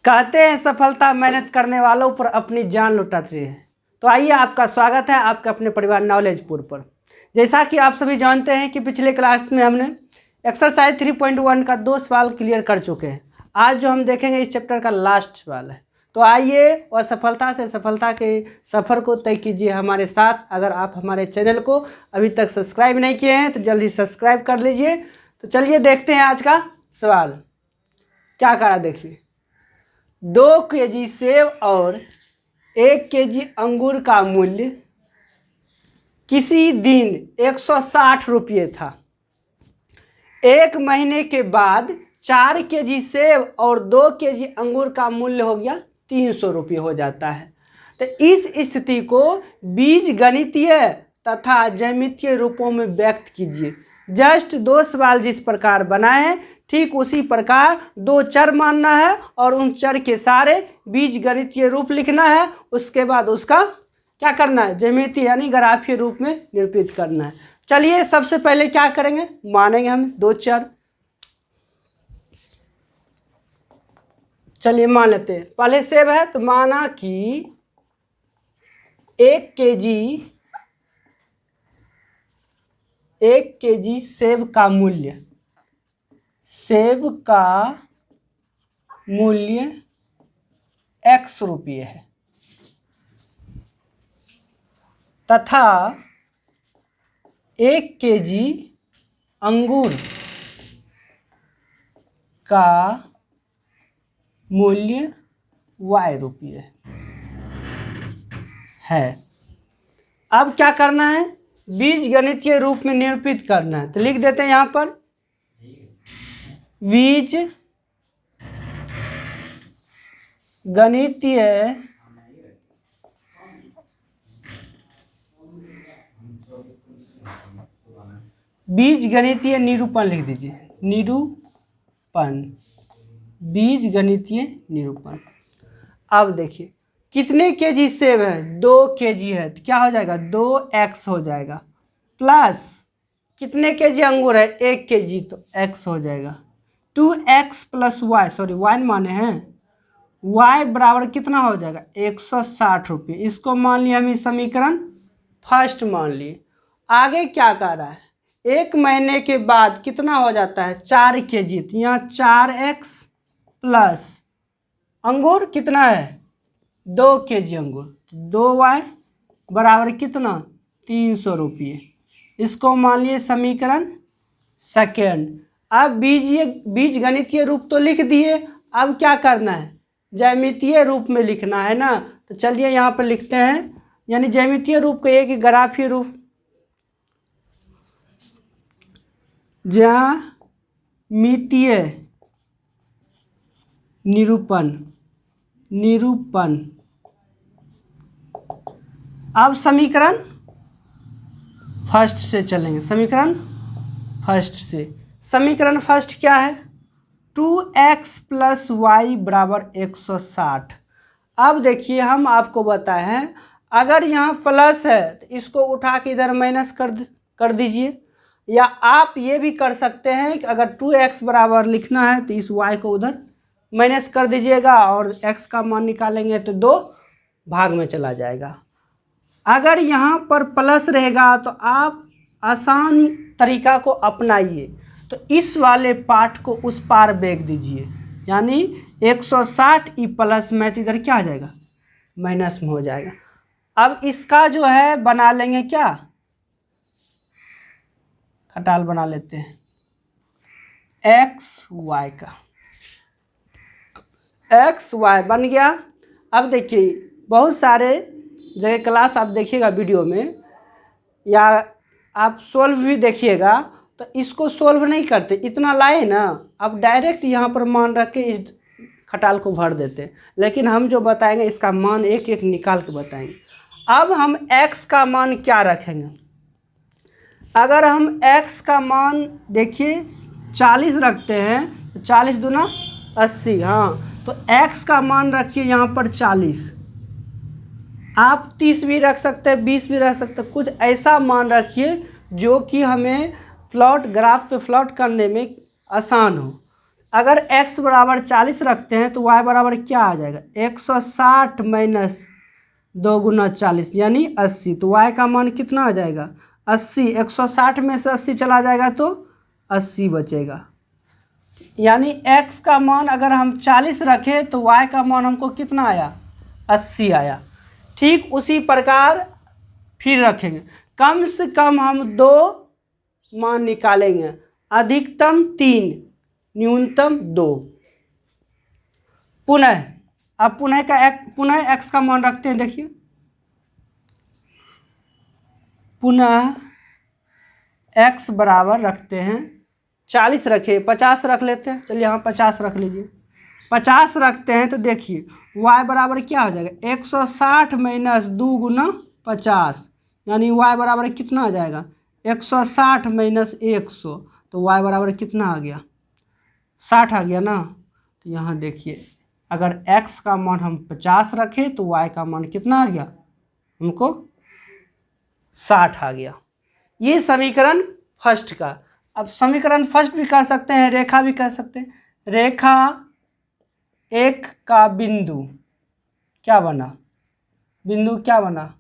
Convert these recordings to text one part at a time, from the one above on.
कहते हैं सफलता मेहनत करने वालों पर अपनी जान लुटाती है। तो आइए, आपका स्वागत है आपके अपने परिवार नॉलेजपुर पर। जैसा कि आप सभी जानते हैं कि पिछले क्लास में हमने एक्सरसाइज 3.1 का 2 सवाल क्लियर कर चुके हैं। आज जो हम देखेंगे इस चैप्टर का लास्ट सवाल है। तो आइए और सफलता से सफलता के सफ़र को तय कीजिए हमारे साथ। अगर आप हमारे चैनल को अभी तक सब्सक्राइब नहीं किए हैं तो जल्दी सब्सक्राइब कर लीजिए। तो चलिए देखते हैं आज का सवाल क्या करा। देखिए, 2 केजी सेब और 1 केजी अंगूर का मूल्य किसी दिन 160 रुपये था। 1 महीने के बाद 4 केजी सेब और 2 केजी अंगूर का मूल्य हो गया 300 रुपये हो जाता है। तो इस स्थिति को बीजगणितीय तथा ज्यामितीय रूपों में व्यक्त कीजिए। जस्ट 2 सवाल जिस प्रकार बनाए हैं ठीक उसी प्रकार 2 चर मानना है और उन चर के सारे बीजगणितीय रूप लिखना है। उसके बाद उसका क्या करना है, ज्यामितीय यानी ग्राफीय रूप में निरूपित करना है। चलिए सबसे पहले क्या करेंगे, मानेंगे हम 2 चर। चलिए मान लेते हैं। पहले सेब है तो माना कि 1 केजी सेब का मूल्य x रुपये है तथा 1 केजी अंगूर का मूल्य y रुपये है। अब क्या करना है, बीजगणितीय रूप में निरूपित करना है। तो लिख देते हैं यहाँ पर बीजगणितीय निरूपण लिख दीजिए। बीजगणितीय निरूपण। अब देखिए कितने केजी सेब है, 2 केजी है तो क्या हो जाएगा 2x हो जाएगा, प्लस कितने केजी अंगूर है 1 केजी तो x हो जाएगा 2x plus y, sorry y माने हैं, y बराबर कितना हो जाएगा 160 रुपये। इसको मान लिया हम समीकरण फर्स्ट मान लिए। आगे क्या कर रहा है, 1 महीने के बाद कितना हो जाता है 4 केजी, तो यहाँ 4x प्लस अंगूर कितना है 2 केजी अंगूर, तो 2y बराबर कितना 300 रुपये। इसको मान लिए समीकरण सेकेंड। अब बीजगणितीय रूप तो लिख दिए, अब क्या करना है ज्यामितीय रूप में लिखना है ना। तो चलिए यहाँ पर लिखते हैं, यानी ज्यामितीय रूप को एक ग्राफीय रूप, ज्यामितीय निरूपण। अब समीकरण फर्स्ट से चलेंगे। समीकरण फर्स्ट क्या है, 2x प्लस वाई बराबर 160। अब देखिए हम आपको बताए हैं, अगर यहाँ प्लस है तो इसको उठा के इधर माइनस कर दीजिए, या आप ये भी कर सकते हैं कि अगर 2x बराबर लिखना है तो इस y को उधर माइनस कर दीजिएगा और x का मान निकालेंगे तो 2 भाग में चला जाएगा। अगर यहाँ पर प्लस रहेगा तो आप आसान तरीका को अपनाइए, तो इस वाले पार्ट को उस पार बेच दीजिए, यानी 160 ई प्लस में तो इधर क्या आ जाएगा माइनस में हो जाएगा। अब इसका जो है बना लेंगे, क्या खटाल बना लेते हैं एक्स वाई का, XY बन गया। अब देखिए बहुत सारे जगह क्लास आप देखिएगा वीडियो में, या आप सोल्व भी देखिएगा तो इसको सोल्व नहीं करते, इतना लाए ना, अब डायरेक्ट यहाँ पर मान रख के इस खटाल को भर देते हैं। लेकिन हम जो बताएंगे इसका मान एक एक निकाल के बताएंगे। अब हम x का मान क्या रखेंगे, अगर हम x का मान देखिए 40 रखते हैं तो 40 दूना 80, हाँ, तो x का मान रखिए यहाँ पर 40। आप 30 भी रख सकते हैं, 20 भी रख सकते हैं, कुछ ऐसा मान रखिए जो कि हमें ग्राफ पे प्लॉट करने में आसान हो। अगर x बराबर 40 रखते हैं तो y बराबर क्या आ जाएगा 160 माइनस 2 गुना 40 यानी 80। तो y का मान कितना आ जाएगा 80। 160 में से 80 चला जाएगा तो 80 बचेगा। यानी x का मान अगर हम 40 रखें तो y का मान हमको कितना आया 80 आया। ठीक उसी प्रकार फिर रखेंगे, कम से कम हम 2 मान निकालेंगे, अधिकतम 3, न्यूनतम 2। पुनः अब पुनः x का मान रखते हैं। देखिए पुनः x बराबर रखते हैं 40 रखे, 50 रख लेते हैं। चलिए यहाँ 50 रख लीजिए। 50 रखते हैं तो देखिए y बराबर क्या हो जाएगा 160 माइनस 2 गुना 50 यानी y बराबर कितना आ जाएगा 160 माइनस 100। तो y बराबर कितना आ गया 60 आ गया ना। तो यहाँ देखिए अगर x का मान हम 50 रखें तो y का मान कितना आ गया हमको 60 आ गया। ये समीकरण फर्स्ट का। अब समीकरण फर्स्ट भी कर सकते हैं, रेखा भी कर सकते हैं। रेखा एक का बिंदु क्या बना, बिंदु क्या बना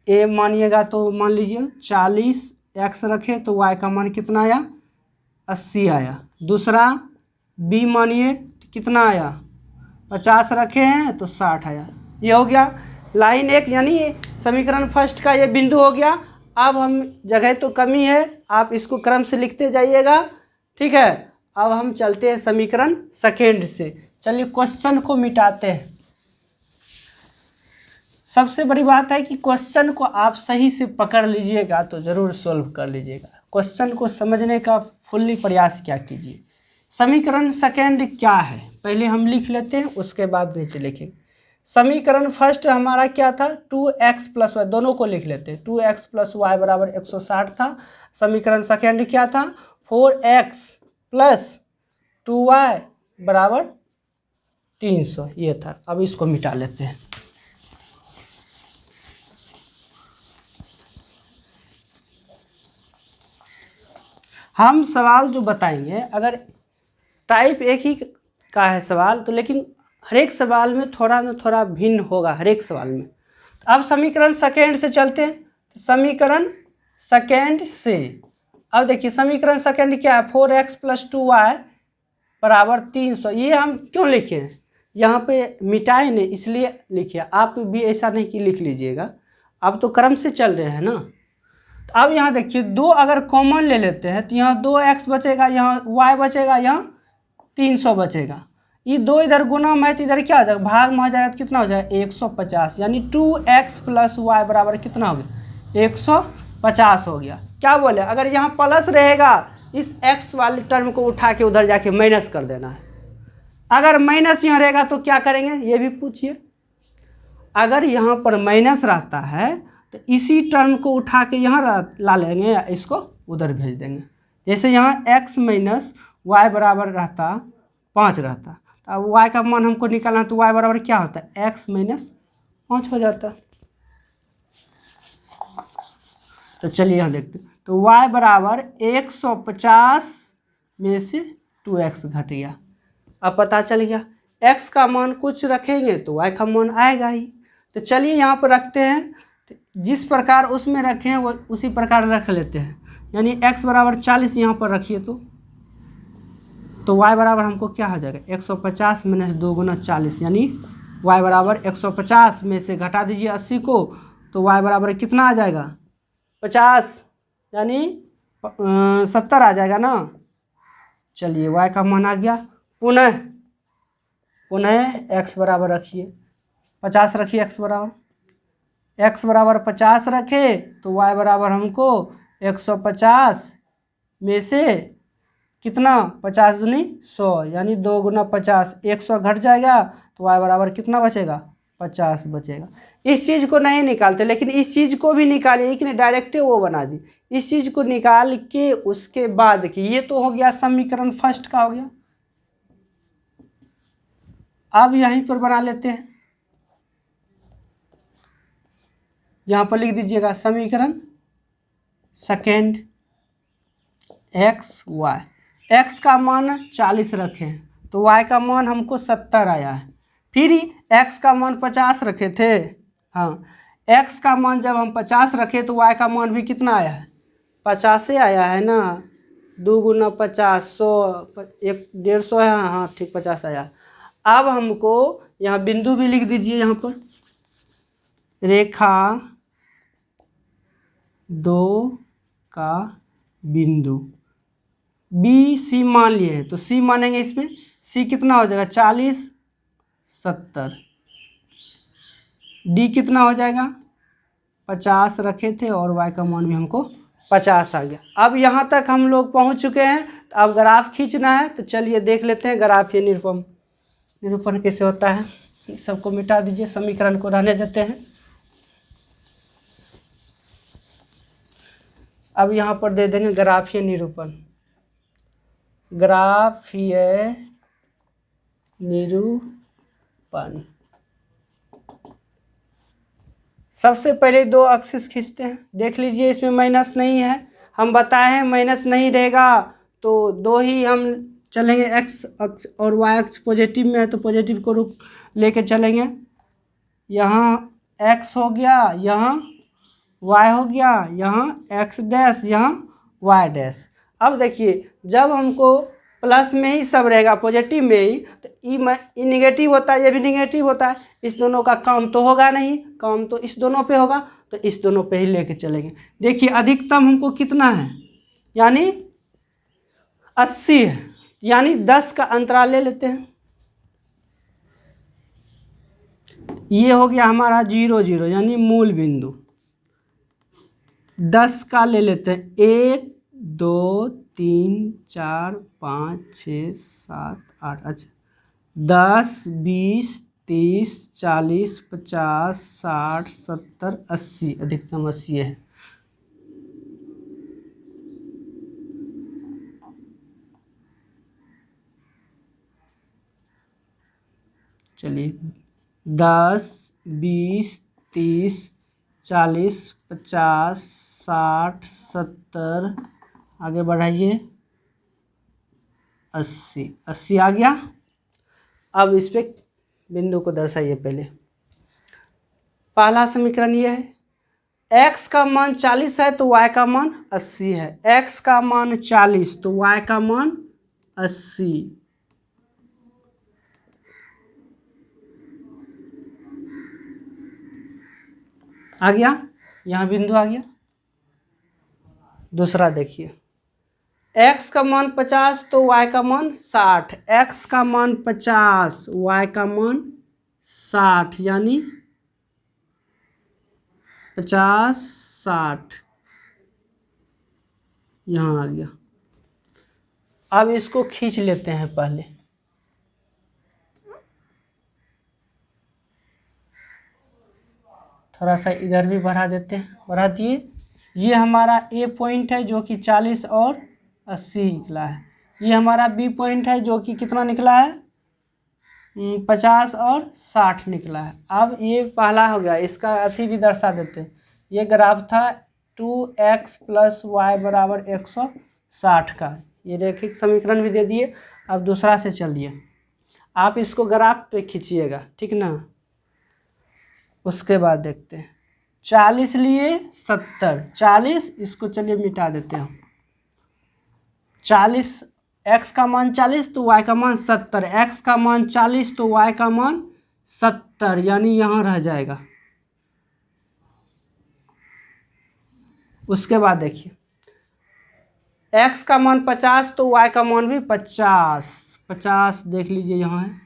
ए मानिएगा तो मान लीजिए 40 x रखे तो y का मान कितना आया 80 आया। दूसरा b मानिए कितना आया 50 रखे हैं तो 60 आया। ये हो गया लाइन एक, यानी समीकरण फर्स्ट का ये बिंदु हो गया। अब हम जगह तो कमी है, आप इसको क्रम से लिखते जाइएगा, ठीक है। अब हम चलते हैं समीकरण सेकेंड से। चलिए क्वेश्चन को मिटाते हैं। सबसे बड़ी बात है कि क्वेश्चन को आप सही से पकड़ लीजिएगा तो ज़रूर सॉल्व कर लीजिएगा। क्वेश्चन को समझने का फुल्ली प्रयास क्या कीजिए। समीकरण सेकेंड क्या है पहले हम लिख लेते हैं, उसके बाद नीचे लिखेंगे। समीकरण फर्स्ट हमारा क्या था 2x प्लस वाई, दोनों को लिख लेते हैं। 2x प्लस वाई बराबर 160 था। समीकरण सेकेंड क्या था 4x प्लस 2y बराबर 300, ये था। अब इसको मिटा लेते हैं। हम सवाल जो बताएंगे अगर टाइप एक ही का है सवाल तो, लेकिन हर एक सवाल में थोड़ा ना थोड़ा भिन्न होगा हर एक सवाल में। तो अब समीकरण सेकेंड से चलते हैं। समीकरण सेकेंड से अब देखिए समीकरण सेकेंड क्या है 4x प्लस 2y बराबर 300। ये हम क्यों लिखे हैं यहाँ पे मिटाए नहीं इसलिए लिखे, आप भी ऐसा नहीं कि लिख लीजिएगा। अब तो क्रम से चल रहे हैं ना। तो अब यहाँ देखिए 2 अगर कॉमन ले लेते हैं तो यहाँ 2x बचेगा, यहाँ y बचेगा, यहाँ 300 बचेगा। ये 2 इधर गुना में है तो इधर क्या हो जाएगा भाग में हो जाएगा तो कितना हो जाएगा 150, यानी 2x प्लस वाई बराबर कितना हो गया 150 हो गया। क्या बोले अगर यहाँ प्लस रहेगा इस x वाले टर्म को उठा के उधर जाके माइनस कर देना है। अगर माइनस यहाँ रहेगा तो क्या करेंगे ये भी पूछिए। अगर यहाँ पर माइनस रहता है तो इसी टर्म को उठा के यहाँ ला लेंगे या इसको उधर भेज देंगे। जैसे यहाँ x माइनस वाई बराबर रहता 5 रहता, अब y का मान हमको निकालना तो y बराबर क्या होता है x माइनस 5 हो जाता। तो चलिए यहाँ देखते हैं। तो y बराबर 150 में से 2x घट गया। अब पता चल गया x का मान कुछ रखेंगे तो y का मान आएगा ही। तो चलिए यहाँ पर रखते हैं, जिस प्रकार उसमें रखे हैं वो उसी प्रकार रख लेते हैं। यानी x बराबर 40 यहाँ पर रखिए तो y बराबर हमको क्या हो जाएगा 150 माइनस 2 गुना 40, यानी y बराबर 150 में से घटा दीजिए 80 को तो y बराबर कितना आ जाएगा 50, यानी 70 आ जाएगा ना। चलिए y का मान आ गया। पुनः x बराबर रखिए 50 रखिए, x बराबर 50 रखे तो y बराबर हमको 150 में से कितना 50 दूनी 100, यानी 2 गुना 50 100 घट जाएगा तो y बराबर कितना बचेगा 50 बचेगा। इस चीज़ को नहीं निकालते, लेकिन इस चीज़ को भी निकालिए, एक ने डायरेक्ट वो बना दी। इस चीज़ को निकाल के उसके बाद कि ये तो हो गया समीकरण फर्स्ट का हो गया। अब यहीं पर बना लेते हैं, यहाँ पर लिख दीजिएगा समीकरण सेकेंड x y। x का मान 40 रखे तो y का मान हमको 70 आया है। फिर ही x का मान 50 रखे थे, हाँ x का मान जब हम 50 रखे तो y का मान भी कितना आया है, 50 आया है ना। 2 गुना 50 100, 150 है, हाँ ठीक 50 आया। अब हमको यहाँ बिंदु भी लिख दीजिए, यहाँ पर रेखा 2 का बिंदु बी सी मान लिए हैं तो सी मानेंगे, इसमें सी कितना हो जाएगा 40 70, डी कितना हो जाएगा 50 रखे थे और y का मान भी हमको 50 आ गया। अब यहाँ तक हम लोग पहुँच चुके हैं, तो अब ग्राफ खींचना है। तो चलिए देख लेते हैं ग्राफ ये निरूपण कैसे होता है। सबको मिटा दीजिए, समीकरण को रहने देते हैं। अब यहाँ पर दे देंगे ग्राफीय निरूपण, ग्राफीय निरूपण। सबसे पहले 2 एक्सिस खींचते हैं। देख लीजिए इसमें माइनस नहीं है, हम बताए हैं माइनस नहीं रहेगा तो 2 ही हम चलेंगे, एक्स अक्ष और वाई अक्ष पॉजिटिव में है तो पॉजिटिव को रुक लेके चलेंगे। यहाँ एक्स हो गया, यहाँ वाई हो गया, यहाँ एक्स डैश, यहाँ वाई डैश। अब देखिए जब हमको प्लस में ही सब रहेगा, पॉजिटिव में ही, तो ई निगेटिव होता है, ये भी निगेटिव होता है। इस दोनों का काम तो होगा नहीं, काम तो इस दोनों पे होगा, तो इस दोनों पे ही लेके चलेंगे। देखिए अधिकतम हमको कितना है, यानी 80 है, यानी 10 का अंतराल ले लेते हैं। ये हो गया हमारा 0 0, यानी मूल बिंदु। 10 का ले लेते हैं, 1 2 3 4 5 6 7 8, अच्छा 10 20 30 40 50 60 70 80, अधिकतम 80 है। चलिए 10 20 30 40 50 60 70, आगे बढ़ाइए 80, 80 आ गया। अब इस पे बिंदु को दर्शाइए। पहला समीकरण ये है, x का मान 40 है तो y का मान 80 है। x का मान 40 तो y का मान 80। आ गया, यहाँ बिंदु आ गया। दूसरा देखिए, x का मान 50 तो y का मान 60। x का मान 50, y का मान 60, यानी 50 60 यहाँ आ गया। अब इसको खींच लेते हैं पहले। थोड़ा सा इधर भी बढ़ा देते हैं, बढ़ा दिए। ये हमारा ए पॉइंट है जो कि 40 और 80 निकला है। ये हमारा बी पॉइंट है जो कि कितना निकला है, 50 और 60 निकला है। अब ये पहला हो गया, इसका अथी भी दर्शा देते हैं। ये ग्राफ था 2x + y = 160 का, ये रैखिक समीकरण भी दे दिए। अब दूसरा से चलिए, आप इसको ग्राफ पे खींचिएगा, ठीक ना। उसके बाद देखते हैं, 40 लिए 70, 40 इसको चलिए मिटा देते हैं। 40, x का मान 40 तो y का मान 70, x का मान 40 तो y का मान 70, यानी यहाँ रह जाएगा। उसके बाद देखिए, x का मान 50 तो y का मान भी 50, 50 देख लीजिए यहाँ है,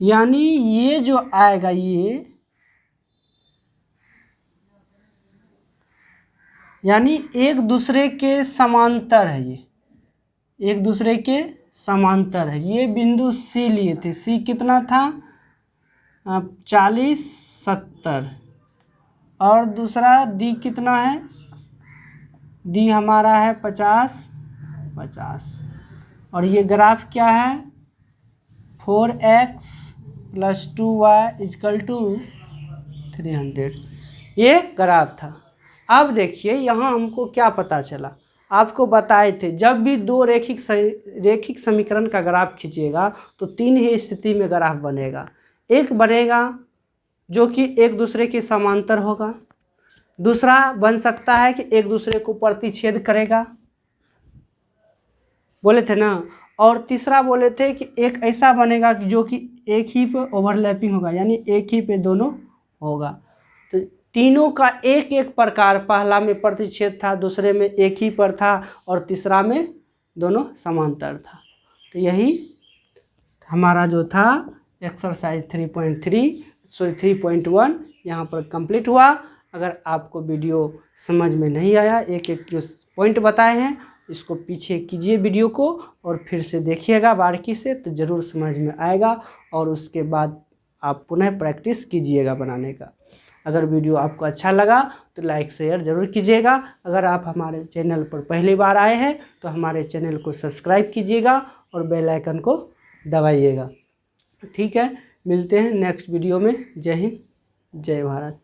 यानी ये जो आएगा ये, यानी एक दूसरे के समांतर है, ये एक दूसरे के समांतर है। ये बिंदु C लिए थे, C कितना था 40 70, और दूसरा D कितना है, D हमारा है 50 50, और ये ग्राफ क्या है 4x + 2y = 300, ये ग्राफ था। अब देखिए यहाँ हमको क्या पता चला, आपको बताए थे, जब भी दो रेखिक समीकरण का ग्राफ खींचिएगा तो तीन ही स्थिति में ग्राफ बनेगा। एक बनेगा जो कि एक दूसरे के समांतर होगा, दूसरा बन सकता है कि एक दूसरे को प्रतिच्छेद करेगा, बोले थे ना, और तीसरा बोले थे कि एक ऐसा बनेगा कि जो कि एक ही पे ओवरलैपिंग होगा, यानी एक ही पे दोनों होगा। तो तीनों का एक एक प्रकार, पहला में प्रतिच्छेद था, दूसरे में एक ही पर था, और तीसरा में दोनों समांतर था। तो यही हमारा जो था एक्सरसाइज 3.1 यहाँ पर कंप्लीट हुआ। अगर आपको वीडियो समझ में नहीं आया, एक एक जो पॉइंट बताए हैं इसको पीछे कीजिए वीडियो को और फिर से देखिएगा बारीकी से, तो ज़रूर समझ में आएगा और उसके बाद आप पुनः प्रैक्टिस कीजिएगा बनाने का। अगर वीडियो आपको अच्छा लगा तो लाइक शेयर ज़रूर कीजिएगा। अगर आप हमारे चैनल पर पहली बार आए हैं तो हमारे चैनल को सब्सक्राइब कीजिएगा और बेल आइकन को दबाइएगा। ठीक है, मिलते हैं नेक्स्ट वीडियो में। जय हिंद, जय भारत।